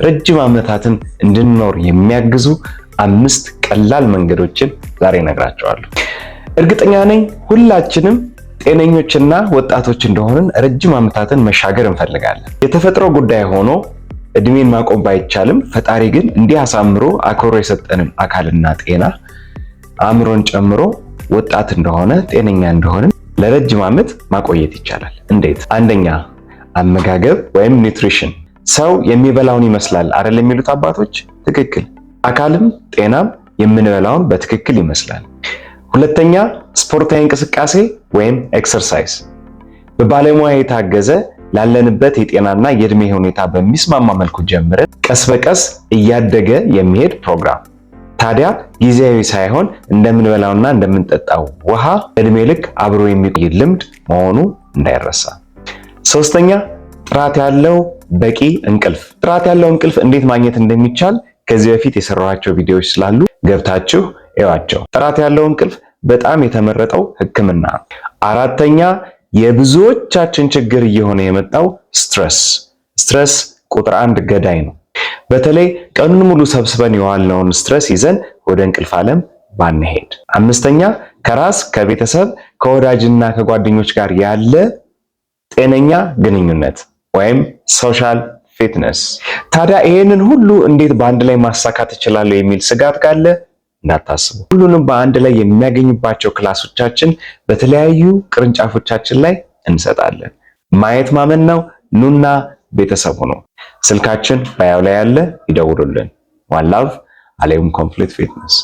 ረጅም ዓመታትን እንድንኖር የሚያግዙ 5 ቀላል መንገዶችን ዛሬ እነግራችኋለሁ። እርግጠኛ ነኝ ሁላችንም ጤነኞችና ወጣቶች እንደሆንን ረጅም ዓመታትን መሻገር እንፈልጋለን። የተፈጥሮ ጉዳይ ሆኖ እድሜን ማቆም ባይቻልም ፈጣሪ ግን እንዲህ አሳምሮ አክብሮ የሰጠንን አካልና ጤና አእምሮን ጨምሮ ወጣት እንደሆነ ጤነኛ እንደሆንን ለረጅም ዓመት ማቆየት ይቻላል። እንዴት? አንደኛ አመጋገብ ወይም ኒውትሪሽን። ሰው የሚበላውን ይመስላል አይደል የሚሉት አባቶች? ትክክል። አካልም ጤናም የምንበላውን በትክክል ይመስላል። ሁለተኛ ስፖርታዊ እንቅስቃሴ ወይም ኤክሰርሳይዝ። በባለሙያ የታገዘ ላለንበት የጤናና የእድሜ ሁኔታ በሚስማማ መልኩ ጀምረን ቀስ በቀስ እያደገ የሚሄድ ፕሮግራም። ታዲያ ጊዜያዊ ሳይሆን እንደምንበላውና እንደምንጠጣው ውሃ እድሜ ልክ አብሮ የሚቆይ ልምድ መሆኑ እንዳይረሳ። ሶስተኛ ጥራት ያለው በቂ እንቅልፍ። ጥራት ያለው እንቅልፍ እንዴት ማግኘት እንደሚቻል ከዚህ በፊት የሰራኋቸው ቪዲዮዎች ስላሉ ገብታችሁ እዩዋቸው። ጥራት ያለው እንቅልፍ በጣም የተመረጠው ሕክምና ነው። አራተኛ የብዙዎቻችን ችግር እየሆነ የመጣው ስትረስ ቁጥር 1 ገዳይ ነው። በተለይ ቀኑን ሙሉ ሰብስበን የዋልነውን ስትረስ ይዘን ወደ እንቅልፍ ዓለም ባንሄድ። አምስተኛ ከራስ ከቤተሰብ ከወዳጅና ከጓደኞች ጋር ያለ ጤነኛ ግንኙነት ወይም ሶሻል ፊትነስ። ታዲያ ይሄንን ሁሉ እንዴት በአንድ ላይ ማሳካት እችላለሁ የሚል ስጋት ካለ እንዳታስቡ። ሁሉንም በአንድ ላይ የሚያገኙባቸው ክላሶቻችን በተለያዩ ቅርንጫፎቻችን ላይ እንሰጣለን። ማየት ማመን ነው። ኑና ቤተሰቡ ነው። ስልካችን ባያው ላይ ያለ፣ ይደውሉልን። ዋን ላቭ አሌም ኮምፕሊት ፊትነስ